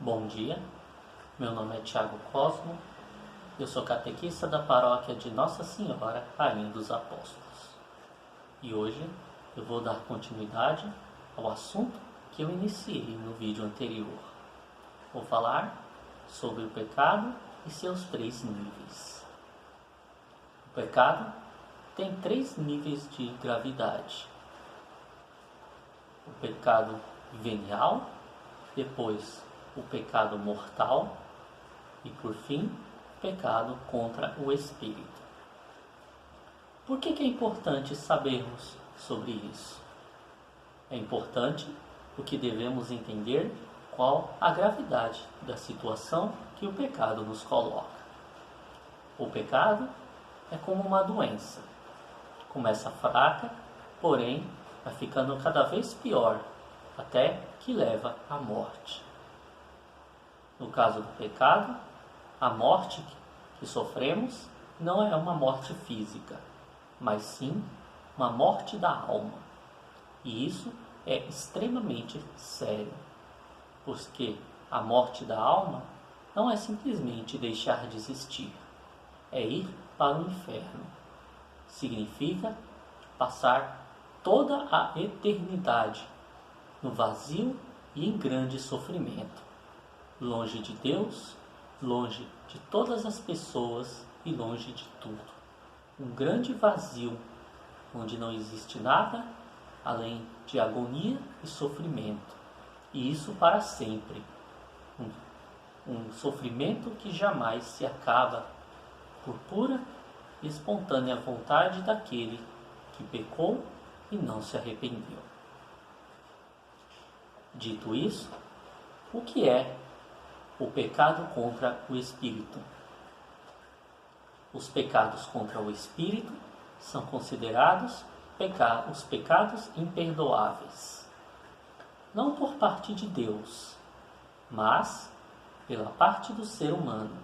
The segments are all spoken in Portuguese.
Bom dia, meu nome é Tiago Cosmo, eu sou catequista da paróquia de Nossa Senhora, Rainha dos Apóstolos. E hoje eu vou dar continuidade ao assunto que eu iniciei no vídeo anterior. Vou falar sobre o pecado e seus 3 níveis. O pecado tem 3 níveis de gravidade. O pecado venial, depois o pecado mortal e, por fim, o pecado contra o espírito. Por que é importante sabermos sobre isso? É importante porque devemos entender qual a gravidade da situação que o pecado nos coloca. O pecado é como uma doença. Começa fraca, porém vai ficando cada vez pior, até que leva à morte. No caso do pecado, a morte que sofremos não é uma morte física, mas sim uma morte da alma. E isso é extremamente sério, porque a morte da alma não é simplesmente deixar de existir, é ir para o inferno. Significa passar toda a eternidade no vazio e em grande sofrimento, longe de Deus, longe de todas as pessoas e longe de tudo. Um grande vazio, onde não existe nada além de agonia e sofrimento. E isso para sempre. Um sofrimento que jamais se acaba por pura e espontânea vontade daquele que pecou e não se arrependeu. Dito isso, o que é o pecado contra o espírito? Os pecados contra o espírito são considerados os pecados imperdoáveis, não por parte de Deus, mas pela parte do ser humano,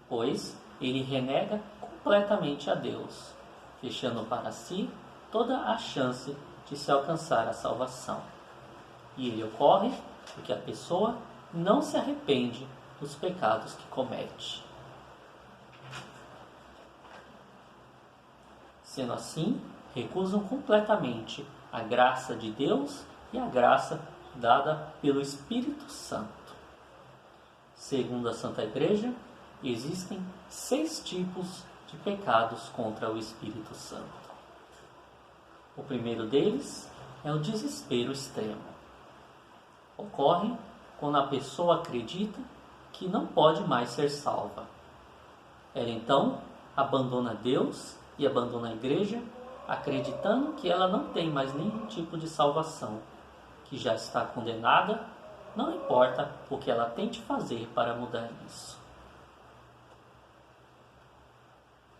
pois ele renega completamente a Deus, fechando para si toda a chance de se alcançar a salvação. E ele ocorre porque a pessoa não se arrepende dos pecados que comete. Sendo assim, recusam completamente a graça de Deus e a graça dada pelo Espírito Santo. Segundo a Santa Igreja, existem 6 tipos de pecados contra o Espírito Santo. O primeiro deles é o desespero extremo. Ocorre quando a pessoa acredita que não pode mais ser salva. Ela então abandona Deus e abandona a igreja, acreditando que ela não tem mais nenhum tipo de salvação, que já está condenada, não importa o que ela tente fazer para mudar isso.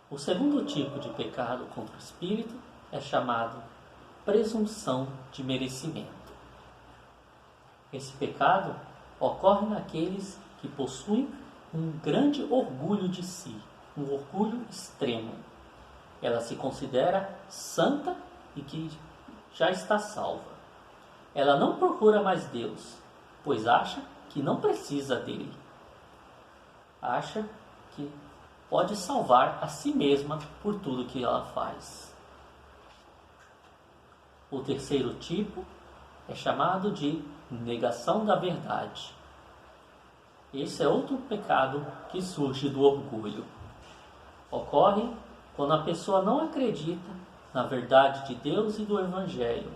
O segundo tipo de pecado contra o espírito é chamado presunção de merecimento. Esse pecado ocorre naqueles que possuem um grande orgulho de si, um orgulho extremo. Ela se considera santa e que já está salva. Ela não procura mais Deus, pois acha que não precisa dele. Acha que pode salvar a si mesma por tudo que ela faz. O terceiro tipo é chamado de negação da verdade. Esse é outro pecado que surge do orgulho. Ocorre quando a pessoa não acredita na verdade de Deus e do Evangelho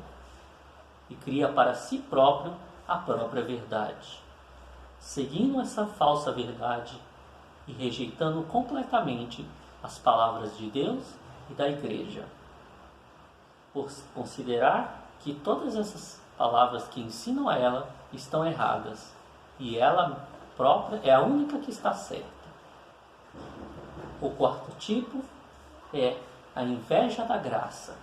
e cria para si próprio a própria verdade, seguindo essa falsa verdade e rejeitando completamente as palavras de Deus e da Igreja, por considerar que todas essas palavras que ensinam a ela estão erradas e ela própria é a única que está certa. O quarto tipo é a inveja da graça.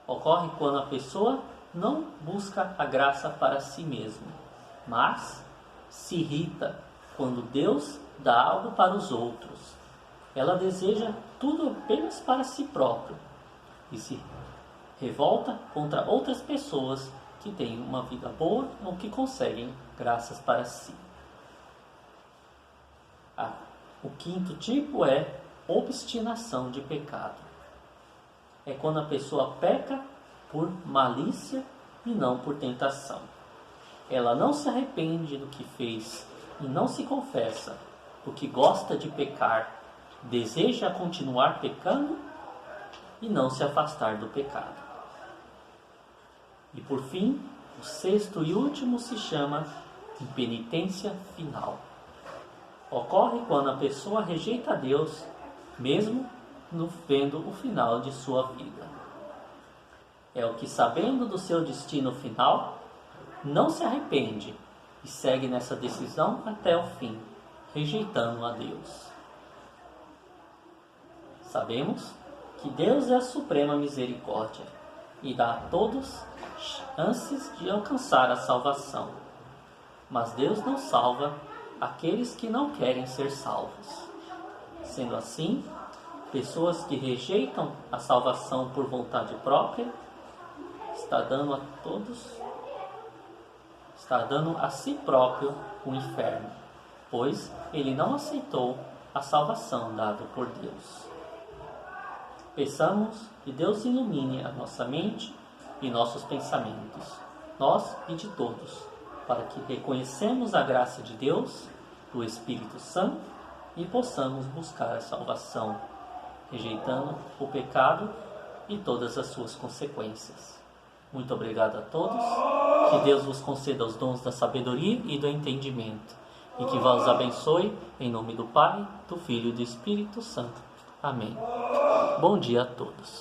Ocorre quando a pessoa não busca a graça para si mesma, mas se irrita quando Deus dá algo para os outros. Ela deseja tudo apenas para si própria e se revolta contra outras pessoas que têm uma vida boa ou que conseguem graças para si. O quinto tipo é obstinação de pecado. É quando a pessoa peca por malícia e não por tentação. Ela não se arrepende do que fez e não se confessa, porque gosta de pecar, deseja continuar pecando e não se afastar do pecado. E por fim, o sexto e último se chama impenitência final. Ocorre quando a pessoa rejeita a Deus, mesmo vendo o final de sua vida. É o que, sabendo do seu destino final, não se arrepende e segue nessa decisão até o fim, rejeitando a Deus. Sabemos que Deus é a suprema misericórdia e dá a todos chances de alcançar a salvação. Mas Deus não salva aqueles que não querem ser salvos. Sendo assim, pessoas que rejeitam a salvação por vontade própria, está dando a si próprio o inferno, pois ele não aceitou a salvação dada por Deus. Peçamos que Deus ilumine a nossa mente e nossos pensamentos, nós e de todos, para que reconhecemos a graça de Deus, do Espírito Santo, e possamos buscar a salvação, rejeitando o pecado e todas as suas consequências. Muito obrigado a todos, que Deus vos conceda os dons da sabedoria e do entendimento, e que vos abençoe, em nome do Pai, do Filho e do Espírito Santo. Amém. Bom dia a todos.